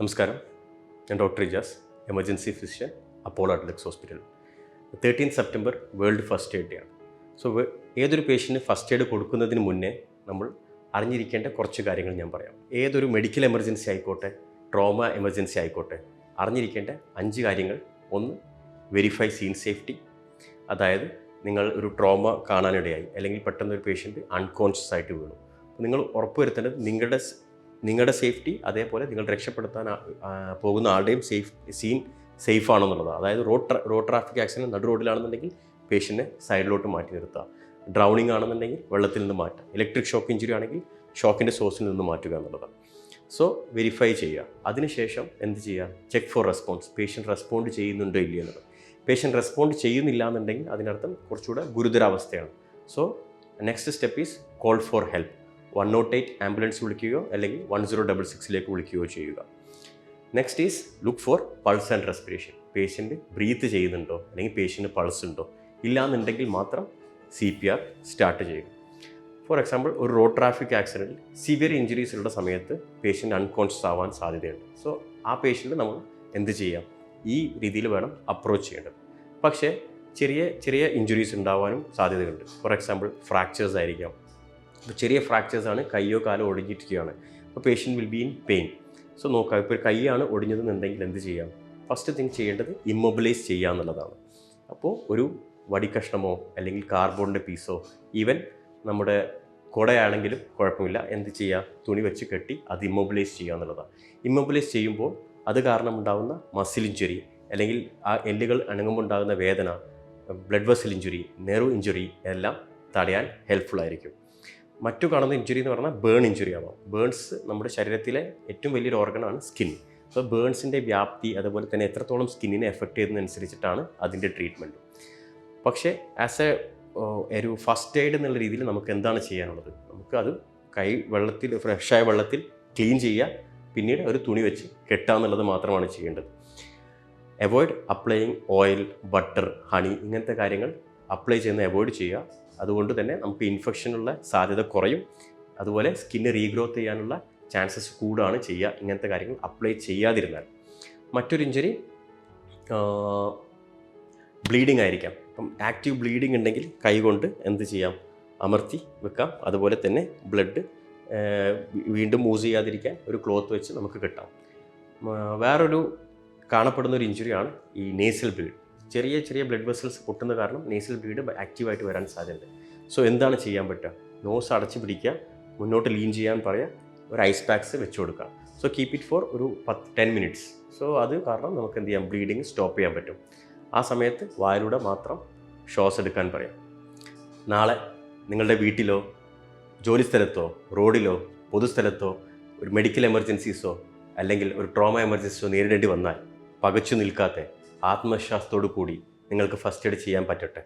നമസ്കാരം, ഞാൻ doctor Ijas, emergency physician, Apollo Adlux hospital. 13 September world first aid day ആണ്. So ഏതൊരു പേഷ്യൻറ്റിന് ഫസ്റ്റ് എയ്ഡ് കൊടുക്കുന്നതിന് മുന്നേ നമ്മൾ അറിഞ്ഞിരിക്കേണ്ട കുറച്ച് കാര്യങ്ങൾ ഞാൻ പറയാം. ഏതൊരു മെഡിക്കൽ എമർജൻസി ആയിക്കോട്ടെ, ട്രോമ എമർജൻസി ആയിക്കോട്ടെ, അറിഞ്ഞിരിക്കേണ്ട 5 കാര്യങ്ങൾ. 1, വെരിഫൈ സീൻ സേഫ്റ്റി. അതായത് നിങ്ങൾ ഒരു ട്രോമ കാണാനിടയായി, അല്ലെങ്കിൽ പെട്ടെന്ന് ഒരു പേഷ്യൻറ്റ് അൺകോൺഷ്യസ് ആയിട്ട് വീണു. അപ്പോൾ നിങ്ങൾ ഉറപ്പുവരുത്തേണ്ടത് നിങ്ങളുടെ സേഫ്റ്റി, അതേപോലെ നിങ്ങൾ രക്ഷപ്പെടുത്താൻ പോകുന്ന ആളുടെയും സീൻ സേഫ് ആണെന്നുള്ളതാണ്. അതായത് റോഡ് ട്രാഫിക് ആക്സിഡൻറ്റ് നടു റോഡിലാണെന്നുണ്ടെങ്കിൽ പേഷ്യൻറ്റിനെ സൈഡിലോട്ട് മാറ്റി നിർത്തുക. ഡ്രൗണിങ് ആണെന്നുണ്ടെങ്കിൽ വെള്ളത്തിൽ നിന്ന് മാറ്റുക. ഇലക്ട്രിക് ഷോക്ക് ഇഞ്ചുറി ആണെങ്കിൽ ഷോക്കിൻ്റെ സോഴ്സിൽ നിന്ന് മാറ്റുക എന്നുള്ളതാണ്. സോ വെരിഫൈ ചെയ്യുക. അതിനുശേഷം എന്ത് ചെയ്യുക? Check for response. Patient respond ചെയ്യുന്നുണ്ടോ ഇല്ലയോ എന്നുള്ളത്. പേഷ്യൻറ്റ് റെസ്പോണ്ട് ചെയ്യുന്നില്ല എന്നുണ്ടെങ്കിൽ അതിനർത്ഥം കുറച്ചുകൂടെ ഗുരുതരാവസ്ഥയാണ്. So next step is call for help. 108 ambulance വിളിക്കുകയോ അല്ലെങ്കിൽ 1066 വിളിക്കുകയോ ചെയ്യുക. Next is look for pulse and respiration. Patient breathe ചെയ്യുന്നുണ്ടോ, അല്ലെങ്കിൽ പേഷ്യൻറ്റ് പൾസ് ഉണ്ടോ. ഇല്ലാന്നുണ്ടെങ്കിൽ മാത്രം CPR സ്റ്റാർട്ട് ചെയ്യുക. ഫോർ എക്സാമ്പിൾ, ഒരു റോഡ് ട്രാഫിക് ആക്സിഡൻറ്റിൽ സിവിയർ ഇഞ്ചുറീസ് ഉള്ള സമയത്ത് പേഷ്യൻ്റ് അൺകോൺഷ്യസ് ആവാൻ സാധ്യതയുണ്ട്. സോ ആ പേഷ്യൻറ്റ് നമ്മൾ എന്ത് ചെയ്യാം? ഈ രീതിയിൽ വേണം അപ്രോച്ച് ചെയ്യേണ്ടത്. പക്ഷേ ചെറിയ ഇഞ്ചുറീസ് ഉണ്ടാവാനും സാധ്യതയുണ്ട്. ഫോർ എക്സാമ്പിൾ, ഫ്രാക്ചേഴ്സ് ആയിരിക്കാം. ഇപ്പോൾ ചെറിയ ഫ്രാക്ചേഴ്സ് ആണ്, കയ്യോ കാലോ ഒടിഞ്ഞിരിക്കുകയാണ്. അപ്പോൾ patient will be in pain. So നോക്കാം, ഇപ്പോൾ കൈയാണ് ഒടിഞ്ഞതെന്നുണ്ടെങ്കിൽ എന്ത് ചെയ്യാം? ഫസ്റ്റ് തിങ് ചെയ്യേണ്ടത് ഇമ്മൊബിലൈസ് ചെയ്യുക എന്നുള്ളതാണ്. അപ്പോൾ ഒരു വടിക്കഷ്ണമോ അല്ലെങ്കിൽ കാർബോണിൻ്റെ പീസോ, ഈവൻ നമ്മുടെ കുടയാണെങ്കിലും കുഴപ്പമില്ല, എന്ത് ചെയ്യുക? തുണി വെച്ച് കെട്ടി അത് ഇമ്മൊബിലൈസ് ചെയ്യുക എന്നുള്ളതാണ്. ഇമ്മൊബിലൈസ് ചെയ്യുമ്പോൾ അത് കാരണം ഉണ്ടാകുന്ന മസിൽ ഇഞ്ചുറി, അല്ലെങ്കിൽ ആ എല്ലുകൾ അണങ്ങുമ്പോൾ ഉണ്ടാകുന്ന വേദന, blood vessel injury, nerve injury എല്ലാം തടയാൻ ഹെൽപ്ഫുൾ ആയിരിക്കും. മറ്റു കാണുന്ന ഇഞ്ചുറി എന്ന് പറഞ്ഞാൽ ബേൺ ഇഞ്ചുറി ആവാം. ബേൺസ് നമ്മുടെ ശരീരത്തിലെ ഏറ്റവും വലിയൊരു ഓർഗനാണ് സ്കിൻ. സോ ബേൺസിൻ്റെ വ്യാപ്തി, അതുപോലെ തന്നെ എത്രത്തോളം സ്കിന്നിനെ എഫക്റ്റ് ചെയ്യുന്നതനുസരിച്ചിട്ടാണ് അതിൻ്റെ ട്രീറ്റ്മെൻറ്റ്. പക്ഷേ ആസ് ഒരു ഫസ്റ്റ് എയ്ഡ് എന്നുള്ള രീതിയിൽ നമുക്ക് എന്താണ് ചെയ്യാനുള്ളത്? നമുക്ക് അത് ഫ്രഷായ വെള്ളത്തിൽ ക്ലീൻ ചെയ്യുക, പിന്നീട് ഒരു തുണി വെച്ച് കെട്ടുക എന്നുള്ളത് മാത്രമാണ് ചെയ്യേണ്ടത്. Avoid applying oil, butter, honey ഇങ്ങനത്തെ കാര്യങ്ങൾ അപ്ലൈ ചെയ്യുന്നത് അവോയ്ഡ് ചെയ്യുക. അതുകൊണ്ട് തന്നെ നമുക്ക് ഇൻഫെക്ഷനുള്ള സാധ്യത കുറയും. അതുപോലെ സ്കിന്ന് റീഗ്രോത്ത് ചെയ്യാനുള്ള ചാൻസസ് കൂടുകയാണ് ചെയ്യുക ഇങ്ങനത്തെ കാര്യങ്ങൾ അപ്ലൈ ചെയ്യാതിരുന്നാൽ. മറ്റൊരു ഇഞ്ചുറി ബ്ലീഡിങ് ആയിരിക്കാം. അപ്പം ആക്റ്റീവ് ബ്ലീഡിങ് ഉണ്ടെങ്കിൽ കൈകൊണ്ട് എന്ത് ചെയ്യാം? അമർത്തി വെക്കാം. അതുപോലെ തന്നെ ബ്ലഡ് വീണ്ടും മൂവ് ചെയ്യാതിരിക്കാൻ ഒരു ക്ലോത്ത് വെച്ച് നമുക്ക് കെട്ടാം. വേറൊരു കാണപ്പെടുന്ന ഒരു ഇഞ്ചുറിയാണ് ഈ നേസൽ ബ്ലീഡ്. ചെറിയ ബ്ലഡ് വെസൽസ് പൊട്ടുന്ന കാരണം നേസൽ ബ്ലീഡ് ആക്റ്റീവായിട്ട് വരാൻ സാധ്യതയുണ്ട്. സോ എന്താണ് ചെയ്യാൻ പറ്റുക? നോസ് അടച്ച് പിടിക്കുക, മുന്നോട്ട് ലീൻ ചെയ്യാൻ പറയുക, ഒരു ഐസ് പാക്സ് വെച്ച് കൊടുക്കുക. സോ കീപ്പ് ഇറ്റ് ഫോർ ഒരു 10 മിനിറ്റ്സ്. സോ അത് കാരണം നമുക്ക് എന്ത് ചെയ്യാം? ബ്ലീഡിങ് സ്റ്റോപ്പ് ചെയ്യാൻ പറ്റും. ആ സമയത്ത് വായിലൂടെ മാത്രം ശ്വാസം എടുക്കാൻ പറയാം. നാളെ നിങ്ങളുടെ വീട്ടിലോ, ജോലിസ്ഥലത്തോ, റോഡിലോ, പൊതുസ്ഥലത്തോ ഒരു മെഡിക്കൽ എമർജൻസീസോ അല്ലെങ്കിൽ ഒരു ട്രോമ എമർജൻസിയോ നേരിടേണ്ടി വന്നാൽ പകച്ചു നിൽക്കാതെ ആത്മവിശ്വാസത്തോടു കൂടി നിങ്ങൾക്ക് ഫസ്റ്റ് എയ്ഡ് ചെയ്യാൻ പറ്റട്ടെ.